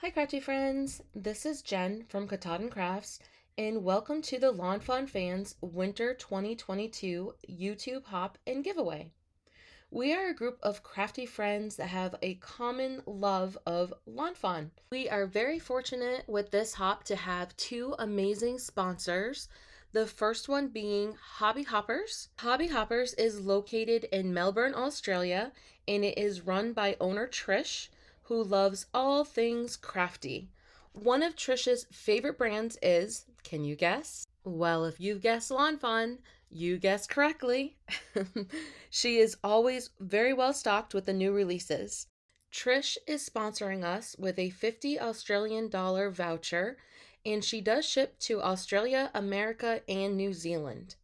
Hi Crafty friends, this is Jen from Katahdin Crafts and welcome to the Lawn Fawn Fans Winter 2022 YouTube Hop and Giveaway. We are a group of crafty friends that have a common love of lawn fawn. We are very fortunate with this hop to have two amazing sponsors. The first one being Hobby Hoppers. Hobby Hoppers is located in Melbourne, Australia, and it is run by owner Trish, who loves all things crafty. One of Trish's favorite brands is, can you guess? Well, if you guessed Lawn Fawn, you guessed correctly. She is always very well stocked with the new releases. Trish is sponsoring us with a 50 Australian dollar voucher, and she does ship to Australia, America, and New Zealand.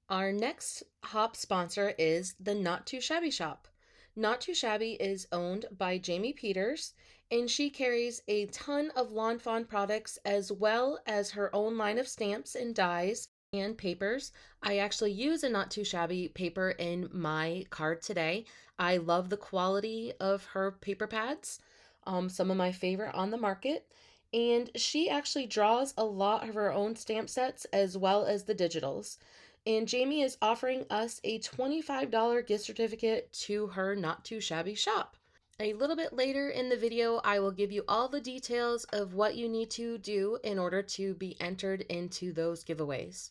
Our next hop sponsor is the Not Too Shabby Shop. Not Too Shabby is owned by Jamie Peters, and she carries a ton of Lawn Fawn products as well as her own line of stamps and dies and papers. I actually use a Not Too Shabby paper in my card today. I love the quality of her paper pads, some of my favorite on the market. And she actually draws a lot of her own stamp sets as well as the digitals. And Jamie is offering us a $25 gift certificate to her Not Too Shabby shop. A little bit later in the video, I will give you all the details of what you need to do in order to be entered into those giveaways.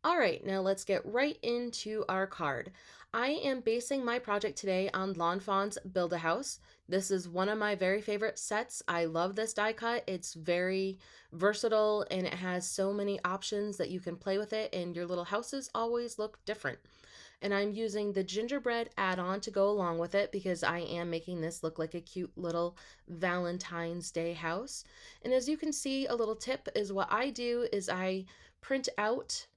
All right, now let's get right into our card. I am basing my project today on Lawn Fawn's Build-A-House. This is one of my very favorite sets. I love this die cut. It's very versatile and it has so many options that you can play with it, and your little houses always look different. And I'm using the Gingerbread add-on to go along with it because I am making this look like a cute little Valentine's Day house. And as you can see, a little tip is what I do is I print out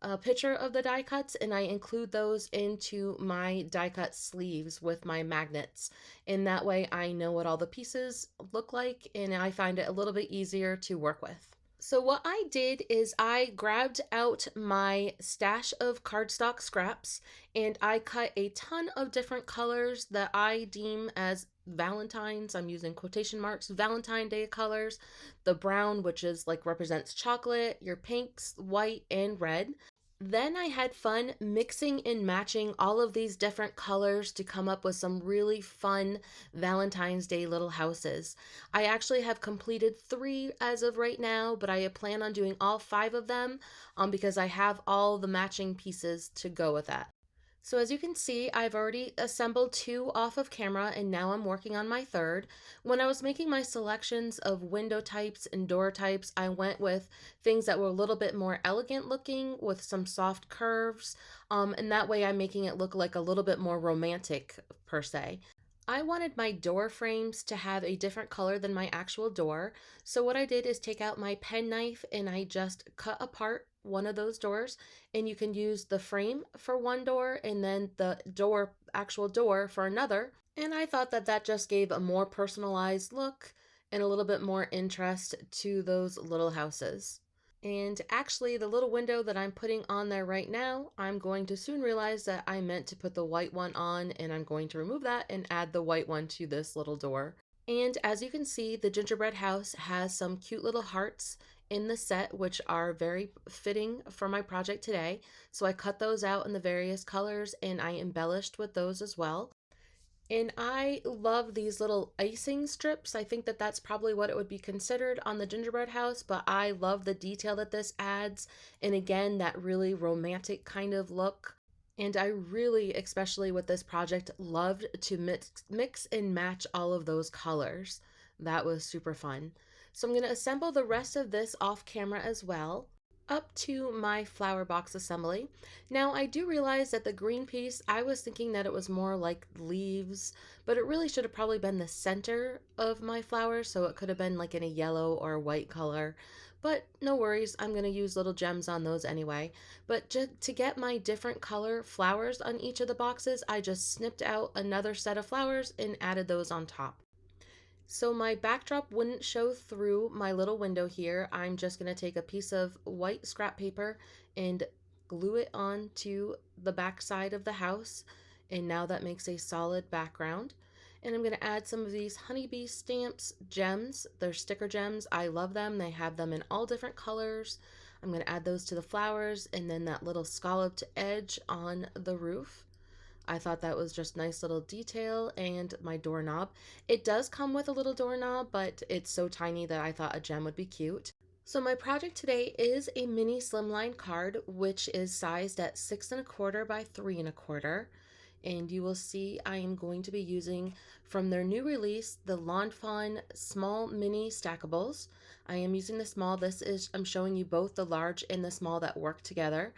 a picture of the die cuts and I include those into my die cut sleeves with my magnets. And that way I know what all the pieces look like and I find it a little bit easier to work with. So what I did is I grabbed out my stash of cardstock scraps and I cut a ton of different colors that I deem as Valentine's, I'm using quotation marks, Valentine Day colors. The brown, which is like represents chocolate, your pinks, white, and red. Then I had fun mixing and matching all of these different colors to come up with some really fun Valentine's Day little houses. I actually have completed 3 as of right now, but I plan on doing all 5 of them because I have all the matching pieces to go with that. So as you can see, I've already assembled 2 off of camera and now I'm working on my 3rd. When I was making my selections of window types and door types, I went with things that were a little bit more elegant looking with some soft curves, and that way I'm making it look like a little bit more romantic per se. I wanted my door frames to have a different color than my actual door, so what I did is take out my penknife and I just cut apart one of those doors, and you can use the frame for one door and then the actual door for another. And I thought that that just gave a more personalized look and a little bit more interest to those little houses. And actually, the little window that I'm putting on there right now, I'm going to soon realize that I meant to put the white one on, and I'm going to remove that and add the white one to this little door. And as you can see, the gingerbread house has some cute little hearts in the set, which are very fitting for my project today. So I cut those out in the various colors and I embellished with those as well. And I love these little icing strips. I think that that's probably what it would be considered on the gingerbread house, but I love the detail that this adds. And again, that really romantic kind of look. And I really, especially with this project, loved to mix and match all of those colors. That was super fun. So I'm going to assemble the rest of this off camera as well. Up to my flower box assembly. Now I do realize that the green piece, I was thinking that it was more like leaves, but it really should have probably been the center of my flower, so it could have been like in a yellow or white color. But no worries, I'm going to use little gems on those anyway. But to get my different color flowers on each of the boxes, I just snipped out another set of flowers and added those on top. So my backdrop wouldn't show through my little window here. I'm just going to take a piece of white scrap paper and glue it onto the back side of the house. And now that makes a solid background. And I'm going to add some of these honeybee stamps gems. They're sticker gems. I love them. They have them in all different colors. I'm going to add those to the flowers and then that little scalloped edge on the roof. I thought that was just nice little detail. And my doorknob. It does come with a little doorknob, but it's so tiny that I thought a gem would be cute. So my project today is a mini slimline card, which is sized at 6 1/4 by 3 1/4. And you will see I am going to be using from their new release, the Lawn Fawn small mini stackables. I am using the small. I'm showing you both the large and the small that work together.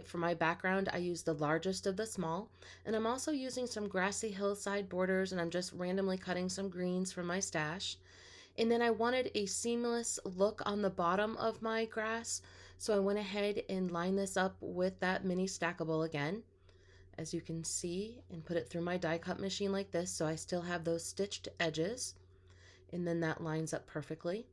For my background, I use the largest of the small, and I'm also using some Grassy Hillside borders, and I'm just randomly cutting some greens from my stash. And then I wanted a seamless look on the bottom of my grass, so I went ahead and lined this up with that mini stackable again, as you can see, and put it through my die cut machine like this, so I still have those stitched edges. And then that lines up perfectly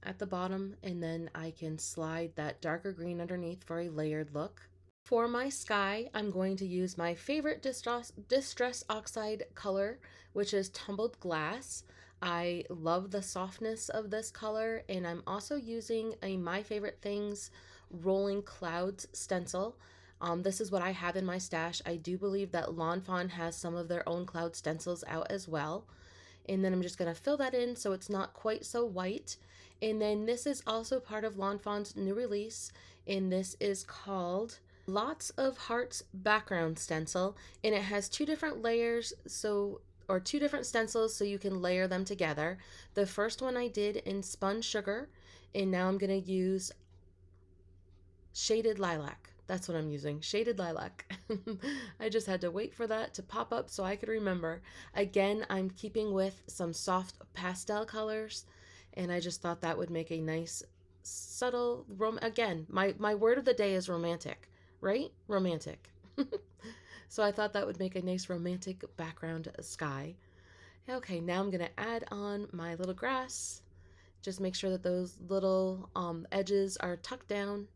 at the bottom, and then I can slide that darker green underneath for a layered look. For my sky, I'm going to use my favorite Distress Oxide color, which is Tumbled Glass. I love the softness of this color, and I'm also using a My Favorite Things Rolling Clouds stencil. This is what I have in my stash. I do believe that Lawn Fawn has some of their own cloud stencils out as well. And then I'm just going to fill that in so it's not quite so white. And then this is also part of Lawn Fawn's new release, and this is called Lots of Hearts Background Stencil, and it has two different layers, or two different stencils, so you can layer them together. The first one I did in Spun Sugar, and now I'm going to use Shaded Lilac. That's what I'm using, Shaded Lilac. I just had to wait for that to pop up so I could remember. Again, I'm keeping with some soft pastel colors, and I just thought that would make a nice, subtle, again, my word of the day is romantic, right? Romantic. So I thought that would make a nice romantic background sky. Okay, now I'm going to add on my little grass. Just make sure that those little edges are tucked down.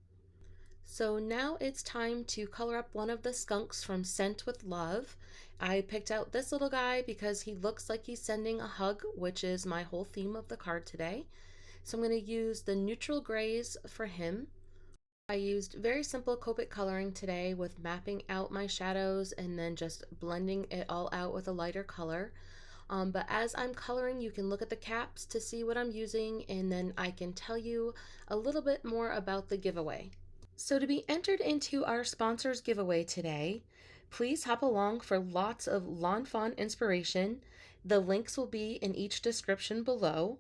So now it's time to color up one of the skunks from Scent with Love. I picked out this little guy because he looks like he's sending a hug, which is my whole theme of the card today. So I'm going to use the neutral grays for him. I used very simple Copic coloring today with mapping out my shadows and then just blending it all out with a lighter color. But as I'm coloring, you can look at the caps to see what I'm using, and then I can tell you a little bit more about the giveaway. So to be entered into our sponsors giveaway today, please hop along for lots of Lawn Fawn inspiration. The links will be in each description below.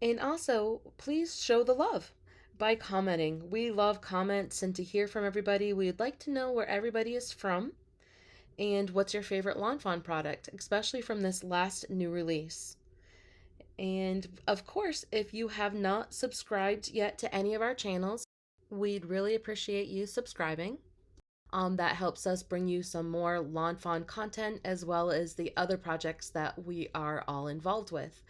And also, please show the love by commenting. We love comments and to hear from everybody. We'd like to know where everybody is from and what's your favorite Lawn Fawn product, especially from this last new release. And of course, if you have not subscribed yet to any of our channels, we'd really appreciate you subscribing. That helps us bring you some more Lawn Fawn content as well as the other projects that we are all involved with.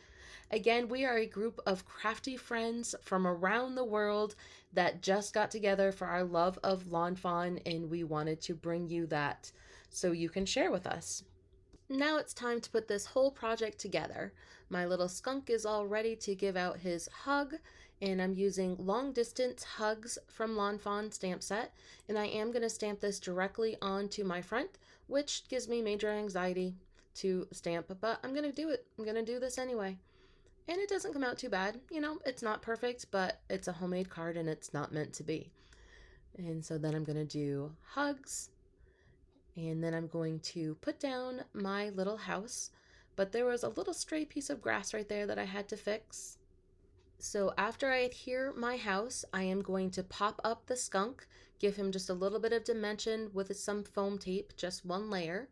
Again, we are a group of crafty friends from around the world that just got together for our love of Lawn Fawn, and we wanted to bring you that so you can share with us. Now it's time to put this whole project together. My little skunk is all ready to give out his hug, and I'm using Long Distance Hugs from Lawn Fawn stamp set, and I am going to stamp this directly onto my front, which gives me major anxiety to stamp, but I'm going to do it. I'm going to do this anyway. And it doesn't come out too bad. You know, it's not perfect, but it's a homemade card and it's not meant to be. And so then I'm going to do hugs, and then I'm going to put down my little house, but there was a little stray piece of grass right there that I had to fix. So after I adhere my house, I am going to pop up the skunk, give him just a little bit of dimension with some foam tape, just one layer.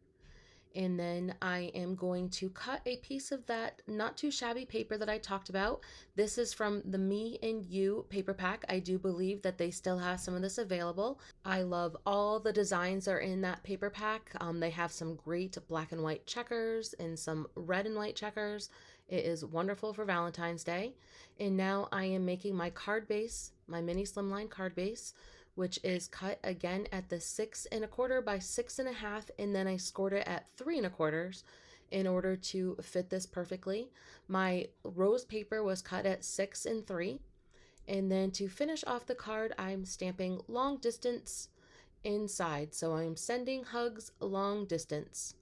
And then I am going to cut a piece of that Not Too Shabby paper that I talked about. This is from the Me and You paper pack. I do believe that they still have some of this available. I love all the designs that are in that paper pack. They have some great black and white checkers and some red and white checkers. It is wonderful for Valentine's Day. And now I am making my card base, my mini slimline card base, which is cut again at the 6 1/4 by 6 1/2, and then I scored it at 3 1/4. in order to fit this perfectly. My rose paper was cut at 6 and 3. And then to finish off the card, I'm stamping long distance inside. So I'm sending hugs long distance.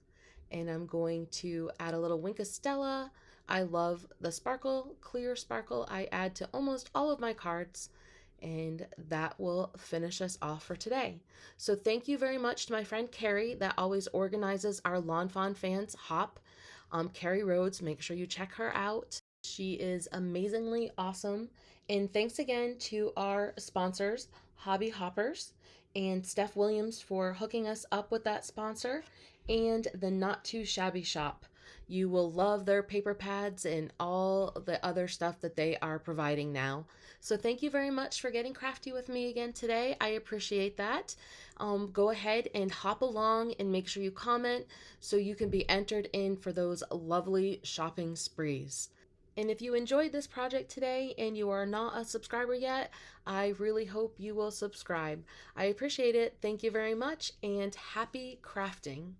And I'm going to add a little wink of Stella. I love the sparkle, clear sparkle I add to almost all of my cards. And that will finish us off for today. So thank you very much to my friend Carrie that always organizes our Lawn Fawn fans hop. Carrie Rhodes, make sure you check her out. She is amazingly awesome. And thanks again to our sponsors, Hobby Hoppers, and Steph Williams for hooking us up with that sponsor, and the Not Too Shabby Shop. You will love their paper pads and all the other stuff that they are providing now. So thank you very much for getting crafty with me again today. I appreciate that. Go ahead and hop along and make sure you comment so you can be entered in for those lovely shopping sprees. And if you enjoyed this project today and you are not a subscriber yet, I really hope you will subscribe. I appreciate it. Thank you very much, and happy crafting.